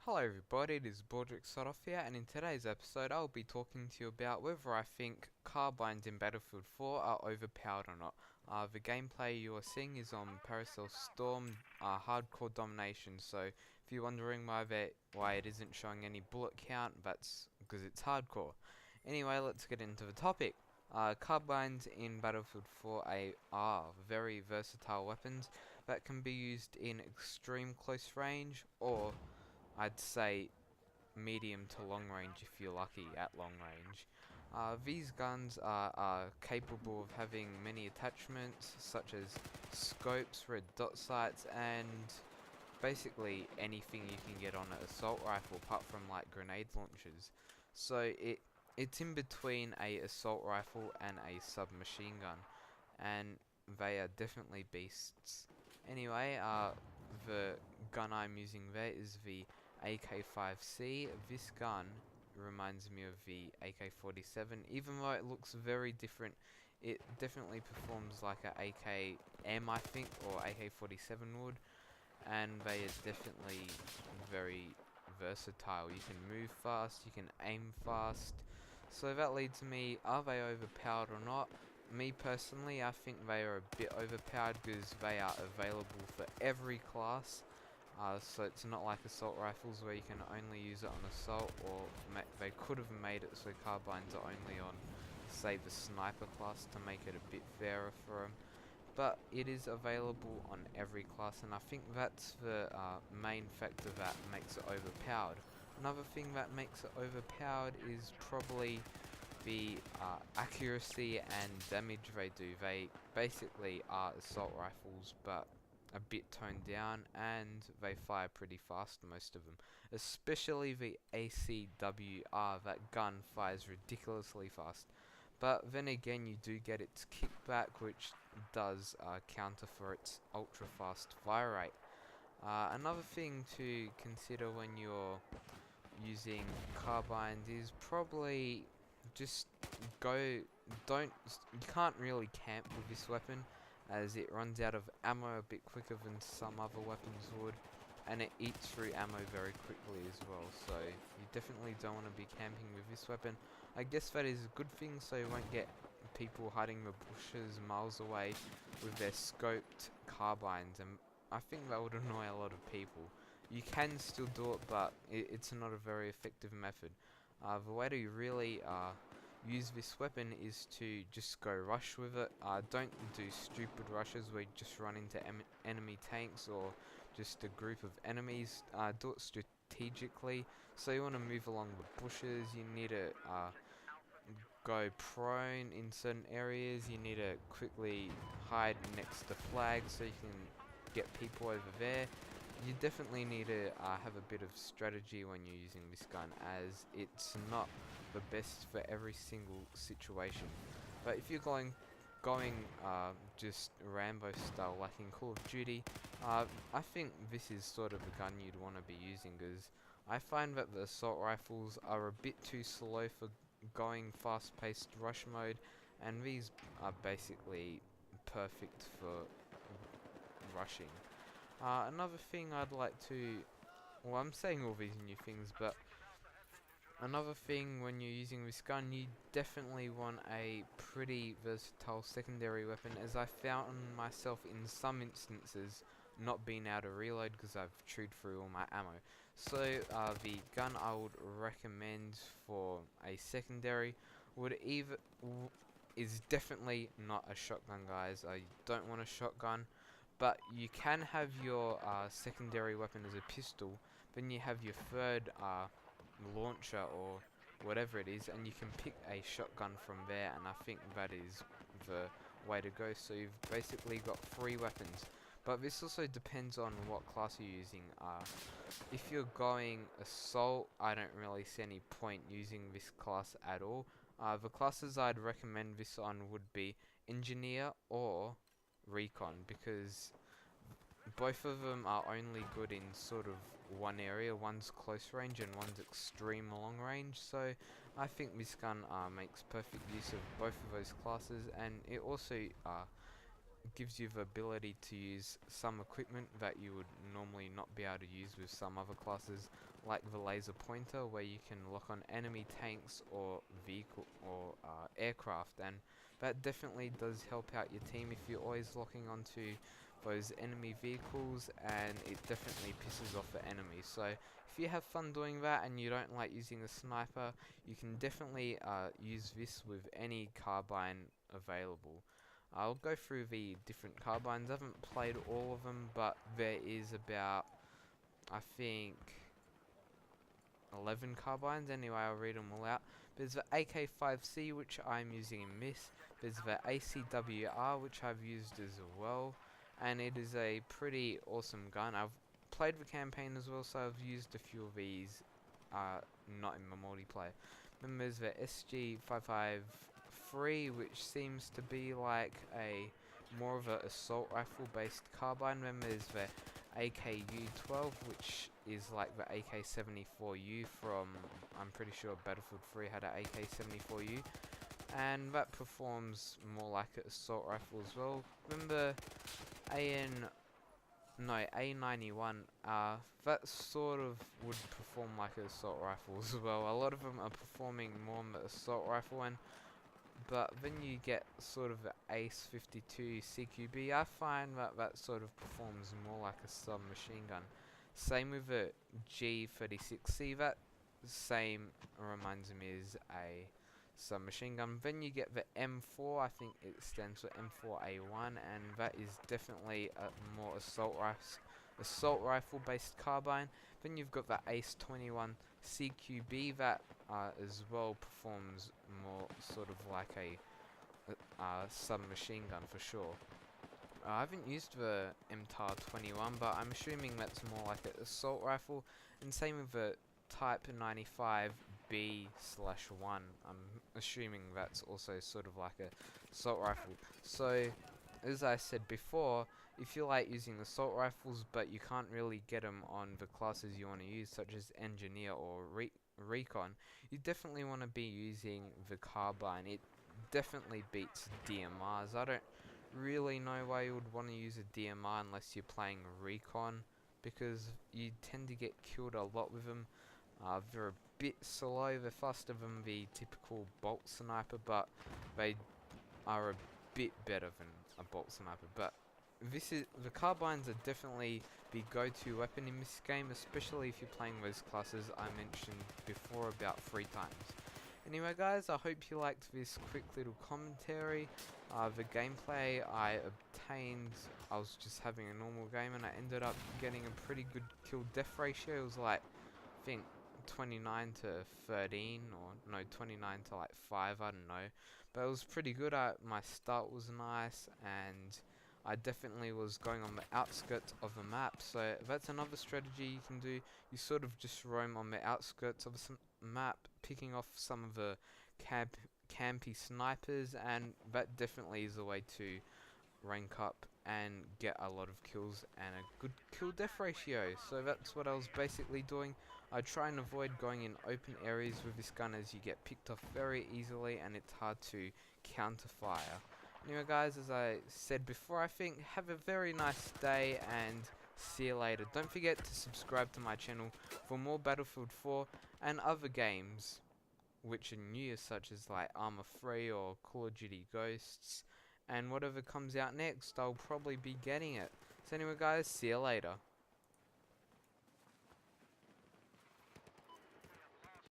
Hello everybody, it is Baldrick Sotoff here, and in today's episode I'll be talking to you about whether I think carbines in Battlefield 4 are overpowered or not. The gameplay you are seeing is on Paracel Storm Hardcore Domination, so if you're wondering why it isn't showing any bullet count, that's because it's hardcore. Anyway, let's get into the topic. Carbines in Battlefield 4 are very versatile weapons that can be used in extreme close range, or I'd say medium to long range if you're lucky at long range. These guns are capable of having many attachments such as scopes, red dot sights, and basically anything you can get on an assault rifle apart from like grenade launchers. So it's in between a assault rifle and a submachine gun, and they are definitely beasts. Anyway, the gun I'm using there is the AK-5C. This gun reminds me of the AK-47, even though it looks very different. It definitely performs like a AKM, I think, or AK-47 would, and they are definitely very versatile. You can move fast, you can aim fast. So that leads me, are they overpowered or not? Me personally, I think they are a bit overpowered because they are available for every class. So it's not like assault rifles where you can only use it on assault, or they could have made it so carbines are only on, say, the sniper class to make it a bit fairer for them. But it is available on every class, and I think that's the main factor that makes it overpowered. Another thing that makes it overpowered is probably the accuracy and damage they do. They basically are assault rifles, but a bit toned down, and they fire pretty fast, most of them. Especially the ACWR, that gun fires ridiculously fast. But then again, you do get its kickback, which does counter for its ultra fast fire rate. Another thing to consider when you're using carbines is probably just go don't you can't really camp with this weapon, as it runs out of ammo a bit quicker than some other weapons would, and it eats through ammo very quickly as well, so you definitely don't want to be camping with this weapon. I guess that is a good thing, so you won't get people hiding in the bushes miles away with their scoped carbines, and I think that would annoy a lot of people. You can still do it, but it's not a very effective method. The way to really use this weapon is to just go rush with it. Don't do stupid rushes where you just run into enemy tanks or just a group of enemies. Do it strategically. So you want to move along the bushes, you need to go prone in certain areas, you need to quickly hide next to flags so you can get people over there. You definitely need to have a bit of strategy when you're using this gun, as it's not the best for every single situation. But if you're going just Rambo style like in Call of Duty, I think this is sort of the gun you'd want to be using, because I find that the assault rifles are a bit too slow for going fast paced rush mode, and these are basically perfect for rushing. Another thing I'd like to, well, I'm saying all these new things, but another thing when you're using this gun, you definitely want a pretty versatile secondary weapon, as I found myself in some instances not being able to reload because I've chewed through all my ammo. So the gun I would recommend for a secondary would is definitely not a shotgun, guys. I don't want a shotgun. But you can have your secondary weapon as a pistol, then you have your third launcher or whatever it is, and you can pick a shotgun from there, and I think that is the way to go. So you've basically got three weapons. But this also depends on what class you're using. If you're going assault, I don't really see any point using this class at all. The classes I'd recommend this on would be engineer or recon, because both of them are only good in sort of one area. One's close range and one's extreme long range, so I think this gun makes perfect use of both of those classes, and it also gives you the ability to use some equipment that you would normally not be able to use with some other classes, like the laser pointer, where you can lock on enemy tanks or vehicle or aircraft, and that definitely does help out your team if you're always locking onto those enemy vehicles, and it definitely pisses off the enemy. So if you have fun doing that and you don't like using a sniper, you can definitely use this with any carbine available. I'll go through the different carbines. I haven't played all of them, but there is about, I think, 11 carbines. Anyway, I'll read them all out. There's the AK-5C, which I'm using in this. There's the ACWR, which I've used as well, and it is a pretty awesome gun. I've played the campaign as well, so I've used a few of these, not in my multiplayer. Then there's the SG553, which seems to be like a more of an assault rifle based carbine. Then there's the AKU-12, which is like the AK-74U from, I'm pretty sure Battlefield 3 had an AK-74U, and that performs more like an assault rifle as well. Remember A91, that sort of would perform like an assault rifle as well. A lot of them are performing more on the assault rifle end, but then you get sort of the Ace 52 CQB, I find that that sort of performs more like a submachine gun. Same with the G36C, that same reminds me is a submachine gun. Then you get the M4, I think it stands for M4A1, and that is definitely a more assault rifle based carbine. Then you've got the Ace 21 CQB, that as well performs more sort of like a submachine gun for sure. I haven't used the MTAR-21, but I'm assuming that's more like an assault rifle, and same with the Type 95B/1. I'm assuming that's also sort of like a assault rifle. So, as I said before, if you like using assault rifles but you can't really get them on the classes you want to use, such as engineer or recon, you definitely want to be using the carbine. It definitely beats DMRs. I don't really know why you would want to use a DMR unless you're playing recon, because you tend to get killed a lot with them. They're a bit slow, they're faster than the typical bolt sniper, but they are a bit better than a bolt sniper. But the carbines are definitely the go-to weapon in this game, especially if you're playing those classes I mentioned before about 3 times. Anyway guys, I hope you liked this quick little commentary. The gameplay I obtained, I was just having a normal game and I ended up getting a pretty good kill death ratio. It was like, I think 29 to 13, or no, 29 to like 5, I don't know. But it was pretty good. My start was nice, and I definitely was going on the outskirts of the map. So that's another strategy you can do. You sort of just roam on the outskirts of the map, picking off some of the campy snipers, and that definitely is a way to rank up and get a lot of kills and a good kill death ratio. So that's what I was basically doing. I try and avoid going in open areas with this gun, as you get picked off very easily and it's hard to counter fire. Anyway guys, as I said before, I think have a very nice day and see you later. Don't forget to subscribe to my channel for more Battlefield 4 and other games which are new, such as like Arma 3 or Call of Duty Ghosts, and whatever comes out next, I'll probably be getting it. So anyway guys, see you later.